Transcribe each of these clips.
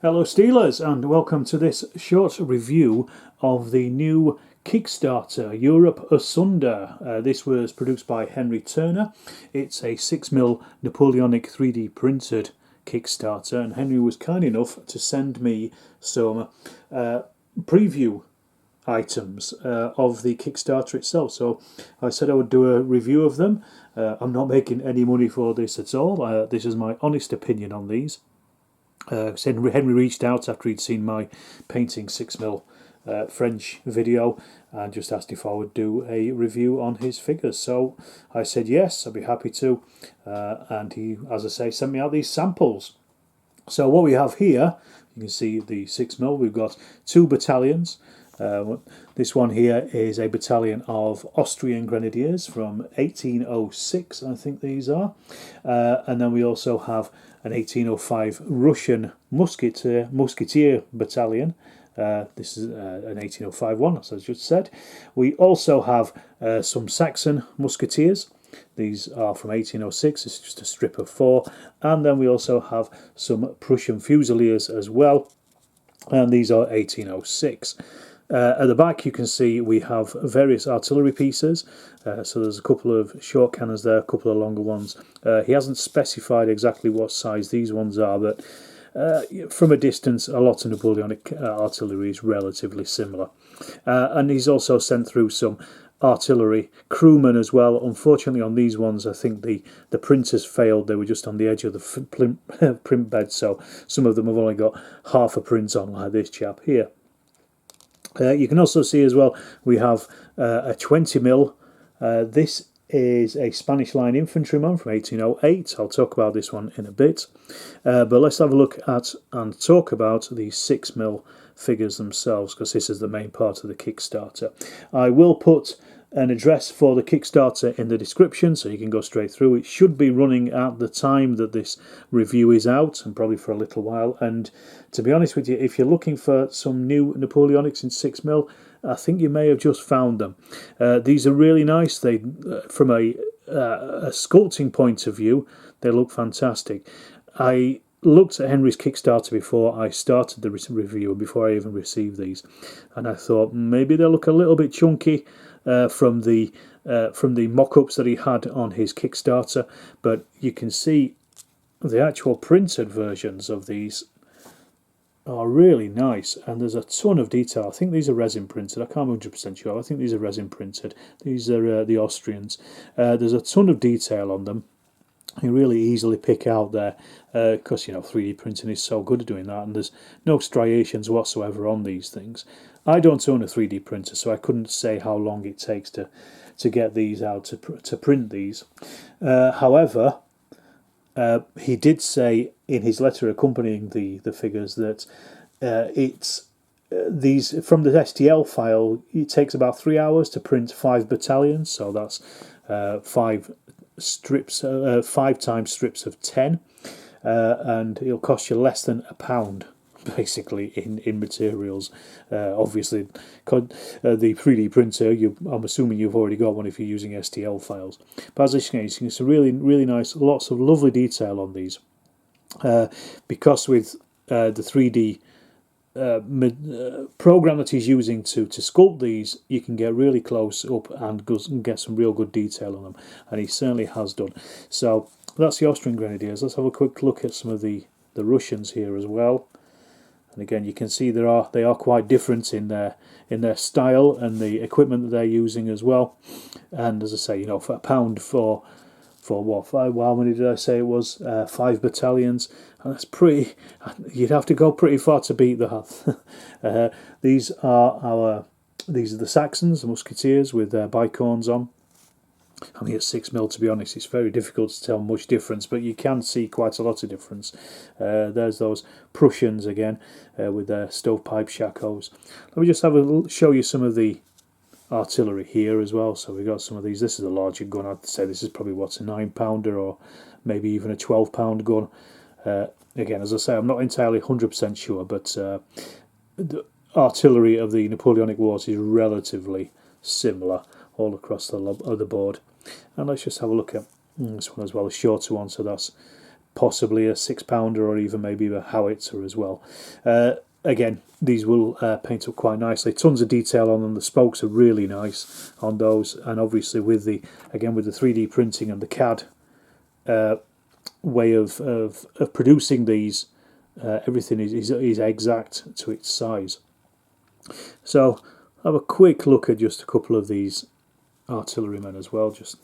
Hello Steelers, and welcome to this short review of the new Kickstarter, Europe Asunder. This was produced by Henry Turner. It's a 6mm Napoleonic 3D printed Kickstarter, and Henry was kind enough to send me some preview items of the Kickstarter itself. So I said I would do a review of them. I'm not making any money for this at all. This is my honest opinion on these. Henry reached out after he'd seen my painting 6mm French video and just asked if I would do a review on his figures. So I said yes, I'd be happy to, and he, as I say, sent me out these samples. So what we have here, you can see the 6mm. We've got 2 battalions. This one here is a battalion of Austrian Grenadiers from 1806, I think these are, and then we also have an 1805 Russian musketeer battalion. This is an 1805 one, as I just said. We also have some Saxon musketeers. These are from 1806, it's just a strip of 4. And then we also have some Prussian Fusiliers as well, and these are 1806. At the back you can see we have various artillery pieces, so there's a couple of short cannons there, a couple of longer ones. He hasn't specified exactly what size these ones are, but from a distance a lot of Napoleonic artillery is relatively similar. And he's also sent through some artillery crewmen as well. Unfortunately on these ones I think the printers failed. They were just on the edge of the print bed, so some of them have only got half a print on, like this chap here. You can also see as well we have a 20mm. This is a Spanish line infantryman from 1808. I'll talk about this one in a bit. But let's have a look at and talk about the 6mm figures themselves, because this is the main part of the Kickstarter. I will put an address for the Kickstarter in the description so you can go straight through. It should be running at the time that this review is out, and probably for a little while. And to be honest with you, if you're looking for some new Napoleonics in 6mm, I think you may have just found them. These are really nice. They, from a sculpting point of view, they look fantastic. I looked at Henry's Kickstarter before I started the review, before I even received these, and I thought maybe they look a little bit chunky from the mock-ups that he had on his Kickstarter, but you can see the actual printed versions of these are really nice, and there's a ton of detail. I think these are resin printed. I can't be 100% sure. I think these are resin printed. These are the Austrians. There's a ton of detail on them. You really easily pick out there, because 3D printing is so good at doing that, and there's no striations whatsoever on these things. I don't own a 3D printer, so I couldn't say how long it takes to get these out, to print these. However, he did say in his letter accompanying the figures that these, from the STL file, it takes about 3 hours to print 5 battalions, so that's 5 strips, 5 times strips of 10, and it'll cost you less than £1 basically in materials. Obviously the 3D printer, I'm assuming you've already got one if you're using STL files, but as you can see, it's a really nice, lots of lovely detail on these, because with the 3D program that he's using to sculpt these, you can get really close up and get some real good detail on them, and he certainly has done. So that's the Austrian Grenadiers. Let's have a quick look at some of the Russians here as well. And again, you can see they are quite different in their style and the equipment that they're using as well. And as I say, for £1 for what, how many did I say it was? 5 battalions, and that's pretty. You'd have to go pretty far to beat that. These are the Saxons, the musketeers with their bicorns on. I mean, at 6mm, to be honest, it's very difficult to tell much difference, but you can see quite a lot of difference. There's those Prussians again with their stovepipe shakos. Let me just show you some of the artillery here as well. So we've got some of these. This is a larger gun. I'd say this is probably what's a 9-pounder or maybe even a 12-pound gun. Again, as I say, I'm not entirely 100% sure, but the artillery of the Napoleonic Wars is relatively similar all across the board. And let's just have a look at this one as well, a shorter one. So that's possibly a 6-pounder or even maybe a howitzer as well. Again, these will paint up quite nicely. Tons of detail on them. The spokes are really nice on those, and obviously with the 3D printing and the CAD way of producing these, everything is exact to its size. So have a quick look at just a couple of these artillerymen as well, just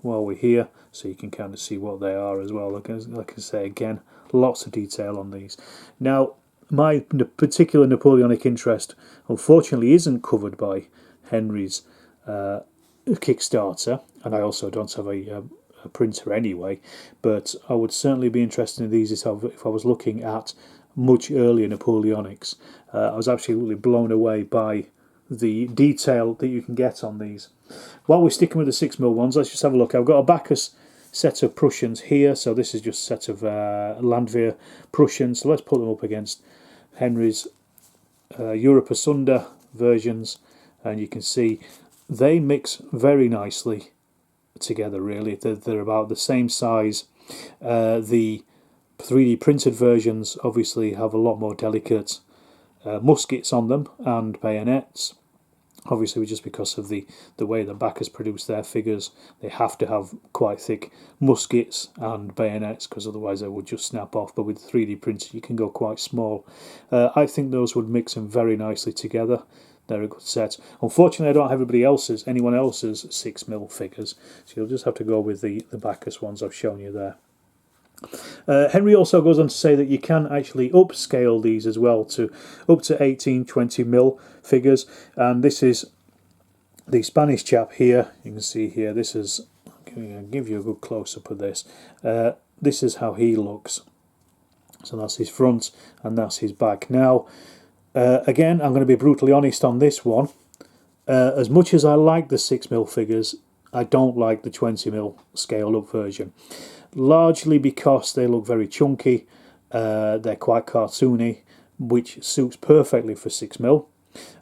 while we're here, so you can kind of see what they are as well. Like I say, again, lots of detail on these. Now, my particular Napoleonic interest, unfortunately, isn't covered by Henry's Kickstarter, and I also don't have a printer anyway, but I would certainly be interested in these if I was looking at much earlier Napoleonics. I was absolutely blown away by the detail that you can get on these. While we're sticking with the 6mm ones, let's just have a look. I've got a Bacchus set of Prussians here, so this is just a set of Landwehr Prussians. So let's put them up against Henry's Europe Asunder versions, and you can see they mix very nicely together. Really, they're about the same size. The 3D printed versions obviously have a lot more delicate muskets on them and bayonets. Obviously, just because of the way the backers produce their figures, they have to have quite thick muskets and bayonets, because otherwise they would just snap off. But with 3D printer, you can go quite small. I think those would mix them very nicely together. They're a good set. Unfortunately, I don't have anyone else's 6mm figures, so you'll just have to go with the Bacchus ones I've shown you there. Henry also goes on to say that you can actually upscale these as well to up to 18-20mm figures, and this is the Spanish chap here. You can see here, this is, I'll give you a good close-up of this. This is how he looks. So that's his front and that's his back. Now, again, I'm going to be brutally honest on this one. As much as I like the 6mm figures, I don't like the 20mm scaled up version. Largely because they look very chunky, they're quite cartoony, which suits perfectly for 6mm.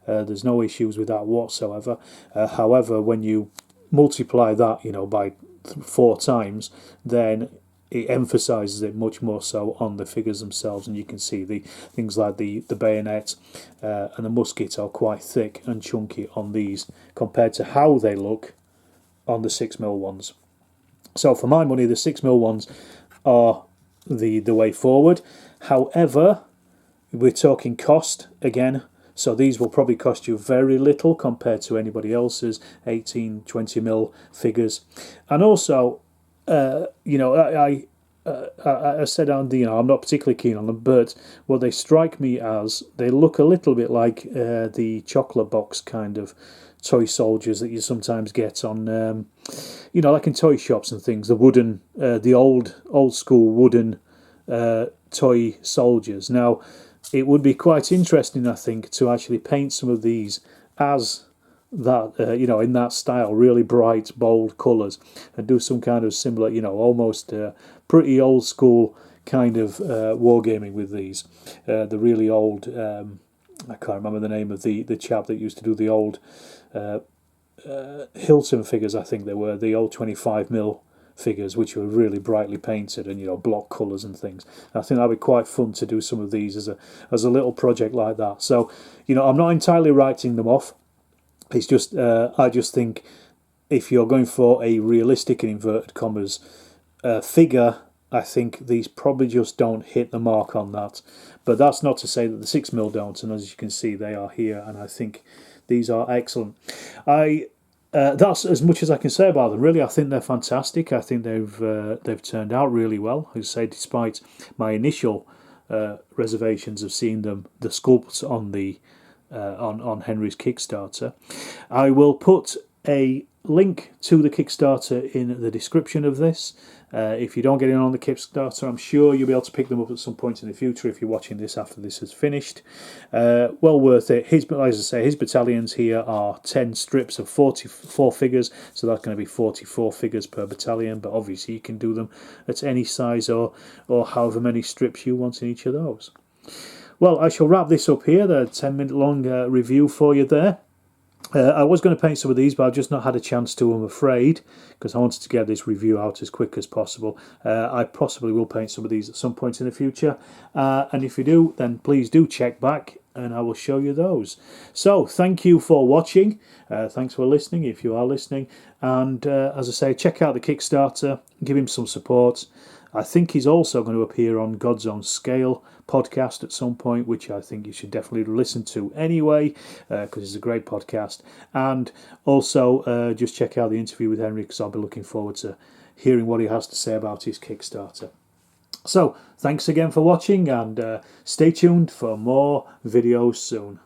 There's no issues with that whatsoever. However, when you multiply that, by 4 times, then it emphasises it much more so on the figures themselves, and you can see the things like the bayonet and the musket are quite thick and chunky on these compared to how they look on the 6mm ones. So for my money, the 6mm ones are the way forward. However, we're talking cost again, so these will probably cost you very little compared to anybody else's 18-20mm figures. And also, I said, I'm not particularly keen on them, but what they strike me as, they look a little bit like the chocolate box kind of toy soldiers that you sometimes get on, like in toy shops and things. The wooden, the old school wooden toy soldiers. Now, it would be quite interesting, I think, to actually paint some of these as that, in that style, really bright, bold colours, and do some kind of similar, almost pretty old school kind of wargaming with these. The really old, I can't remember the name of the chap that used to do the old Hilton figures, I think they were, the old 25mm figures, which were really brightly painted and block colours and things. I think that'd be quite fun to do some of these as a little project like that. So, I'm not entirely writing them off. It's just, I just think if you're going for a realistic, in inverted commas, figure, I think these probably just don't hit the mark on that. But that's not to say that the 6mm don't, and as you can see, they are here, and I think these are excellent. That's as much as I can say about them. Really, I think they're fantastic. I think they've turned out really well. As I say, despite my initial reservations of seeing the sculpts on the on Henry's Kickstarter. I will put a link to the Kickstarter in the description of this. If you don't get in on the Kickstarter, I'm sure you'll be able to pick them up at some point in the future if you're watching this after this is finished. Well worth it. As I say, his battalions here are 10 strips of 44 figures, so that's going to be 44 figures per battalion, but obviously you can do them at any size or however many strips you want in each of those. Well, I shall wrap this up here, the 10-minute long review for you there. I was going to paint some of these, but I've just not had a chance to, I'm afraid, because I wanted to get this review out as quick as possible. I possibly will paint some of these at some point in the future, and if you do, then please do check back and I will show you those. So thank you for watching, thanks for listening if you are listening, and as I say, check out the Kickstarter, give him some support. I think he's also going to appear on God's Own Scale podcast at some point, which I think you should definitely listen to anyway, because it's a great podcast. And also just check out the interview with Henry, because I'll be looking forward to hearing what he has to say about his Kickstarter. So thanks again for watching, and stay tuned for more videos soon.